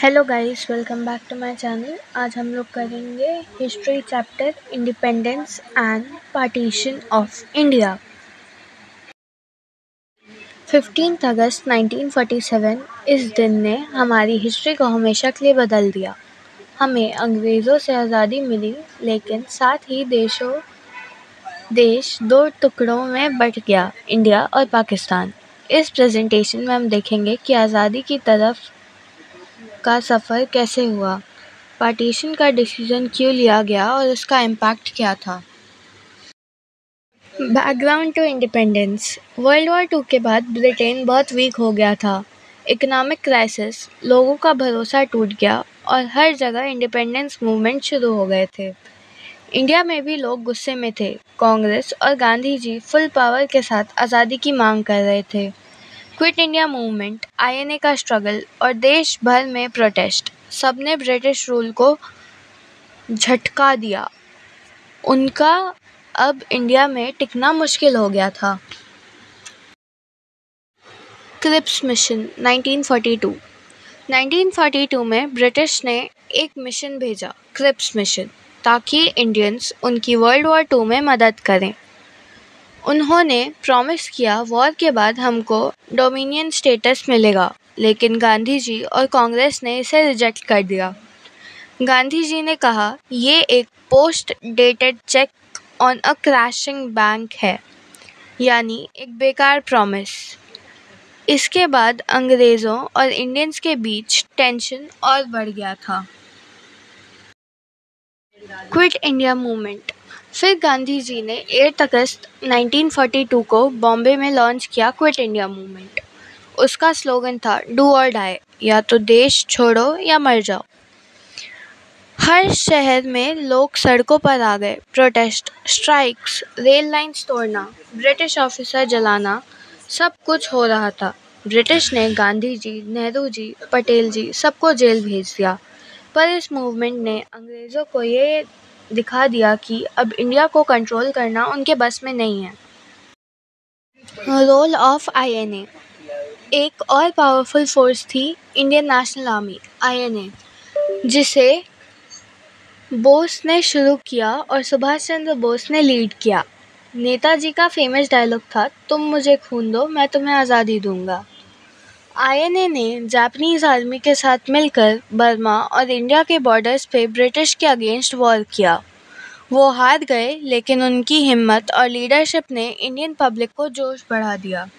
Hello guys, welcome back to my channel. आज हम लोग करेंगे history chapter independence and partition of India. 15 अगस्त 1947 इस दिन ने हमारी हिस्ट्री को हमेशा के लिए बदल दिया। हमें अंग्रेज़ों से आज़ादी मिली, लेकिन साथ ही देश दो टुकड़ों में बंट गया, इंडिया और पाकिस्तान। इस प्रेजेंटेशन में हम देखेंगे कि आज़ादी की तरफ का सफ़र कैसे हुआ, पार्टीशन का डिसीजन क्यों लिया गया और उसका इम्पैक्ट क्या था। Background to independence. World war 2 के बाद ब्रिटेन बहुत वीक हो गया था। इकोनॉमिक क्राइसिस, लोगों का भरोसा टूट गया और हर जगह इंडिपेंडेंस मूवमेंट शुरू हो गए थे। इंडिया में भी लोग गुस्से में थे। कांग्रेस और गांधी जी फुल पावर के साथ आज़ादी की मांग कर रहे थे। क्विट इंडिया मूवमेंट, आईएनए का स्ट्रगल और देश भर में प्रोटेस्ट, सबने ब्रिटिश रूल को झटका दिया। उनका अब इंडिया में टिकना मुश्किल हो गया था। क्रिप्स मिशन 1942 में ब्रिटिश ने एक मिशन भेजा, क्रिप्स मिशन, ताकि इंडियंस उनकी वर्ल्ड वॉर 2 में मदद करें। उन्होंने प्रॉमिस किया वॉर के बाद हमको डोमिनियन स्टेटस मिलेगा, लेकिन गांधी जी और कांग्रेस ने इसे रिजेक्ट कर दिया। गांधी जी ने कहा, ये एक post dated cheque on a crashing bank है, यानी एक बेकार प्रॉमिस। इसके बाद अंग्रेज़ों और इंडियंस के बीच टेंशन और बढ़ गया था। Quit India movement. फिर गांधी जी ने 8 अगस्त 1942 को बॉम्बे में लॉन्च किया क्विट इंडिया मूवमेंट। उसका स्लोगन था डू और डाई, या तो देश छोड़ो या मर जाओ। हर शहर में लोग सड़कों पर आ गए। प्रोटेस्ट, स्ट्राइक्स, रेल लाइन्स तोड़ना, ब्रिटिश ऑफिसर जलाना, सब कुछ हो रहा था। ब्रिटिश ने गांधी जी, नेहरू जी, पटेल जी सबको जेल भेज दिया। पर इस मूवमेंट ने अंग्रेज़ों को ये दिखा दिया कि अब इंडिया को कंट्रोल करना उनके बस में नहीं है। Role of INA. एक और पावरफुल फोर्स थी इंडियन नेशनल आर्मी, आईएनए, जिसे बोस ने शुरू किया और सुभाष चंद्र बोस ने लीड किया। नेताजी का फेमस डायलॉग था, तुम मुझे खून दो, मैं तुम्हें आज़ादी दूंगा। आईएनए ने जापानीज आर्मी के साथ मिलकर बर्मा और इंडिया के बॉर्डर्स पे ब्रिटिश के अगेंस्ट वॉर किया। वो हार गए, लेकिन उनकी हिम्मत और लीडरशिप ने इंडियन पब्लिक को जोश बढ़ा दिया।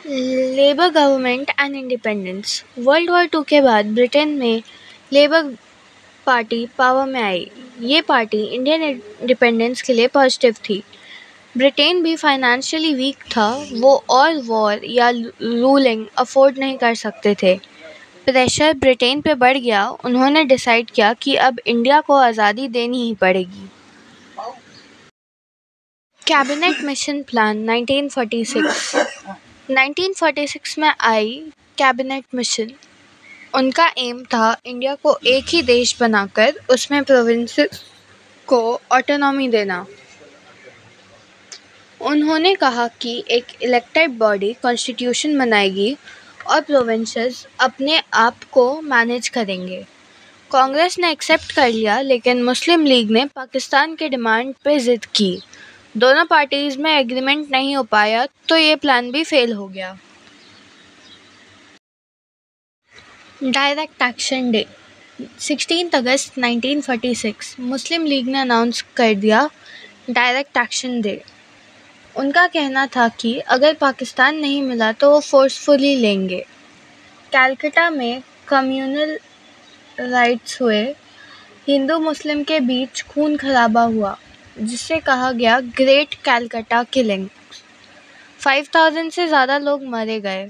Labour government and independence. World war 2 के बाद ब्रिटेन में लेबर पार्टी पावर में आई। ये पार्टी इंडियन इंडिपेंडेंस के लिए पॉजिटिव थी। ब्रिटेन भी फाइनेंशियली वीक था, वो और वॉर या रूलिंग अफोर्ड नहीं कर सकते थे। प्रेशर ब्रिटेन पे बढ़ गया। उन्होंने डिसाइड किया कि अब इंडिया को आज़ादी देनी ही पड़ेगी। कैबिनेट मिशन प्लान 1946 में आई कैबिनेट मिशन। उनका एम था इंडिया को एक ही देश बनाकर उसमें प्रोविंसेस को ऑटोनॉमी देना। उन्होंने कहा कि एक इलेक्टेड बॉडी कॉन्स्टिट्यूशन बनाएगी और प्रोविंसेस अपने आप को मैनेज करेंगे। कांग्रेस ने एक्सेप्ट कर लिया, लेकिन मुस्लिम लीग ने पाकिस्तान के डिमांड पे ज़िद की। दोनों पार्टीज में एग्रीमेंट नहीं हो पाया, तो ये प्लान भी फेल हो गया। डायरेक्ट एक्शन डे 16 अगस्त 1946 मुस्लिम लीग ने अनाउंस कर दिया डायरेक्ट एक्शन डे। उनका कहना था कि अगर पाकिस्तान नहीं मिला तो वो फोर्सफुली लेंगे। कलकत्ता में कम्युनल राइट्स हुए। हिंदू मुस्लिम के बीच खून खराबा हुआ, जिसे कहा गया ग्रेट कलकत्ता किलिंग। 5000 से ज़्यादा लोग मारे गए।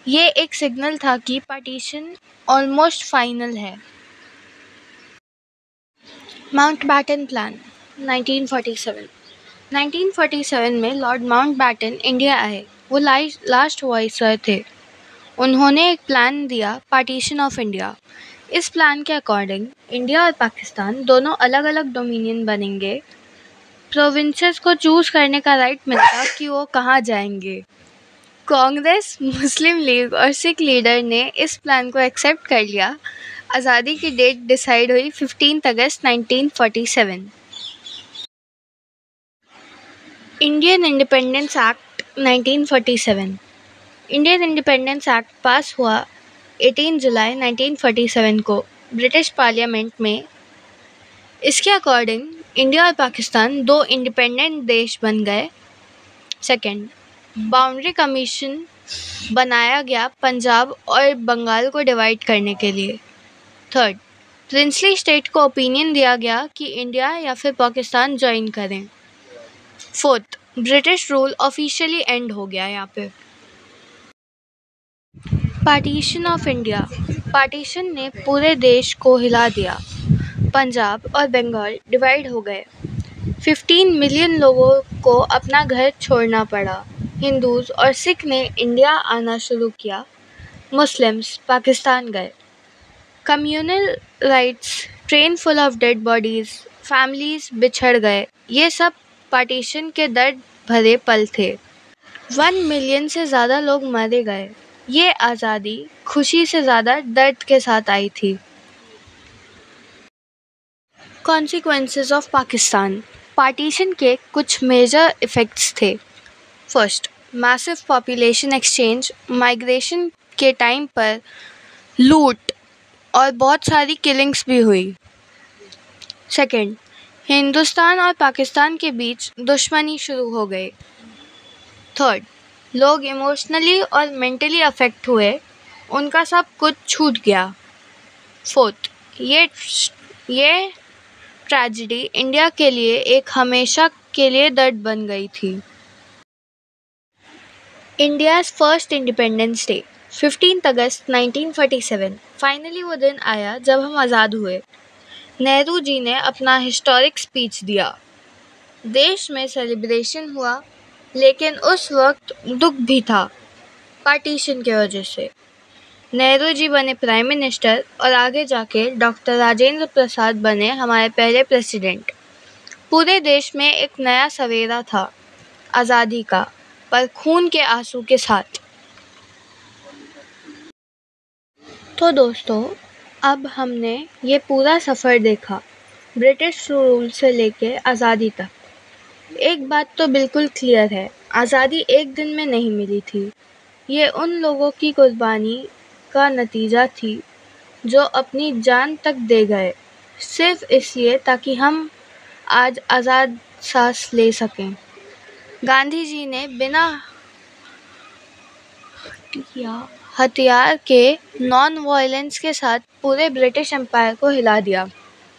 ये एक सिग्नल था कि पार्टीशन ऑलमोस्ट फाइनल है। माउंटबैटन प्लान 1947 में लॉर्ड माउंटबैटन इंडिया आए। वो लास्ट वाइसरॉय थे। उन्होंने एक प्लान दिया, पार्टीशन ऑफ इंडिया। इस प्लान के अकॉर्डिंग इंडिया और पाकिस्तान दोनों अलग अलग डोमिनियन बनेंगे। प्रोविंसेस को चूज करने का राइट मिलता कि वो कहाँ जाएंगे। कांग्रेस, मुस्लिम लीग और सिख लीडर ने इस प्लान को एक्सेप्ट कर लिया। आज़ादी की डेट डिसाइड हुई 15 अगस्त 1947। Indian independence act 1947। Indian independence act पास हुआ 18 जुलाई 1947 को ब्रिटिश पार्लियामेंट में। इसके अकॉर्डिंग इंडिया और पाकिस्तान दो इंडिपेंडेंट देश बन गए। सेकंड, बाउंड्री कमीशन बनाया गया पंजाब और बंगाल को डिवाइड करने के लिए। थर्ड, प्रिंसली स्टेट को ओपिनियन दिया गया कि इंडिया या फिर पाकिस्तान ज्वाइन करें। Fourth, British rule officially and हो गया यहाँ पे। Partition of India. पार्टीशन ने पूरे देश को हिला दिया। पंजाब और बंगाल डिवाइड हो गए। 15 मिलियन लोगों को अपना घर छोड़ना पड़ा। हिंदूज और सिख ने इंडिया आना शुरू किया। मुस्लिम्स पाकिस्तान गए। Communal riots, train full of dead bodies, families बिछड़ गए। ये सब पार्टीशन के दर्द भरे पल थे। 1 मिलियन से ज़्यादा लोग मारे गए। ये आज़ादी खुशी से ज़्यादा दर्द के साथ आई थी। Consequences of Pakistan. पार्टीशन के कुछ मेजर इफ़ेक्ट्स थे। First, massive population exchange. Migration के टाइम पर लूट और बहुत सारी किलिंग्स भी हुई। सेकंड, हिंदुस्तान और पाकिस्तान के बीच दुश्मनी शुरू हो गई। थर्ड, लोग इमोशनली और मेंटली अफेक्ट हुए, उनका सब कुछ छूट गया। फोर्थ, ये ट्रेजेडी इंडिया के लिए एक हमेशा के लिए दर्द बन गई थी। इंडियाज़ फर्स्ट इंडिपेंडेंस डे 15 अगस्त 1947। फाइनली वो दिन आया जब हम आज़ाद हुए। नेहरू जी ने अपना हिस्टोरिक स्पीच दिया। देश में सेलिब्रेशन हुआ, लेकिन उस वक्त दुख भी था पार्टीशन की वजह से। नेहरू जी बने प्राइम मिनिस्टर और आगे जाके डॉक्टर राजेंद्र प्रसाद बने हमारे पहले प्रेसिडेंट। पूरे देश में एक नया सवेरा था आज़ादी का, पर खून के आंसू के साथ। तो दोस्तों, अब हमने ये पूरा सफ़र देखा, ब्रिटिश रूल से लेके आज़ादी तक। एक बात तो बिल्कुल क्लियर है, आज़ादी एक दिन में नहीं मिली थी। ये उन लोगों की कुर्बानी का नतीजा थी जो अपनी जान तक दे गए, सिर्फ इसलिए ताकि हम आज आज़ाद सांस ले सकें। गांधी जी ने बिना हथियार के नॉन वायलेंस के साथ पूरे ब्रिटिश एम्पायर को हिला दिया।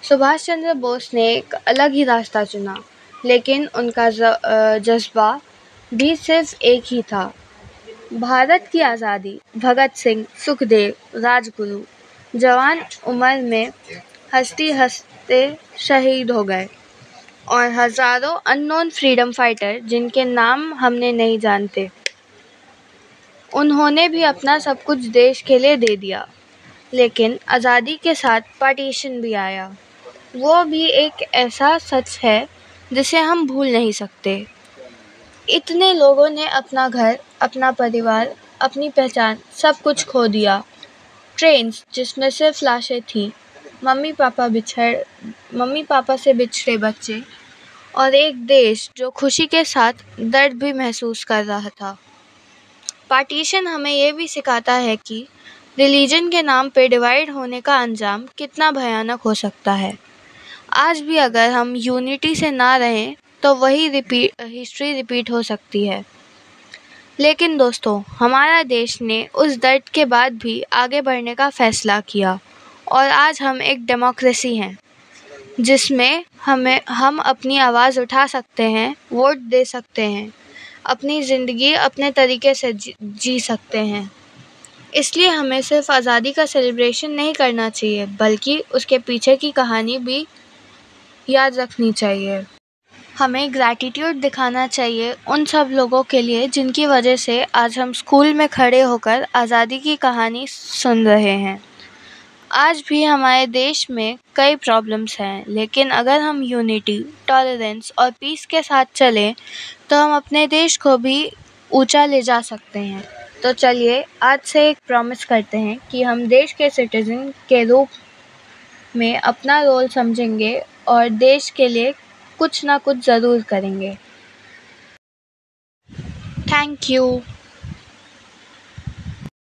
सुभाष चंद्र बोस ने एक अलग ही रास्ता चुना, लेकिन उनका जज्बा भी सिर्फ एक ही था, भारत की आज़ादी। भगत सिंह, सुखदेव, राजगुरु जवान उम्र में हंसते हंसते शहीद हो गए, और हज़ारों अननोन फ्रीडम फाइटर जिनके नाम हमने नहीं जानते, उन्होंने भी अपना सब कुछ देश के लिए दे दिया। लेकिन आज़ादी के साथ पार्टीशन भी आया। वो भी एक ऐसा सच है जिसे हम भूल नहीं सकते। इतने लोगों ने अपना घर, अपना परिवार, अपनी पहचान, सब कुछ खो दिया। ट्रेन्स जिसमें सिर्फ लाशें थीं, मम्मी पापा से बिछड़े बच्चे, और एक देश जो खुशी के साथ दर्द भी महसूस कर रहा था। पार्टीशन हमें ये भी सिखाता है कि रिलीजन के नाम पे डिवाइड होने का अंजाम कितना भयानक हो सकता है। आज भी अगर हम यूनिटी से ना रहें तो वही हिस्ट्री रिपीट हो सकती है। लेकिन दोस्तों, हमारा देश ने उस दर्द के बाद भी आगे बढ़ने का फैसला किया, और आज हम एक डेमोक्रेसी हैं जिसमें हम अपनी आवाज़ उठा सकते हैं, वोट दे सकते हैं, अपनी ज़िंदगी अपने तरीके से जी सकते हैं। इसलिए हमें सिर्फ आज़ादी का सेलिब्रेशन नहीं करना चाहिए, बल्कि उसके पीछे की कहानी भी याद रखनी चाहिए। हमें ग्रैटिट्यूड दिखाना चाहिए उन सब लोगों के लिए जिनकी वजह से आज हम स्कूल में खड़े होकर आज़ादी की कहानी सुन रहे हैं। आज भी हमारे देश में कई प्रॉब्लम्स हैं, लेकिन अगर हम यूनिटी, टॉलरेंस और पीस के साथ चलें तो हम अपने देश को भी ऊंचा ले जा सकते हैं। तो चलिए आज से एक प्रॉमिस करते हैं कि हम देश के सिटीजन के रूप में अपना रोल समझेंगे और देश के लिए कुछ ना कुछ ज़रूर करेंगे। Thank you.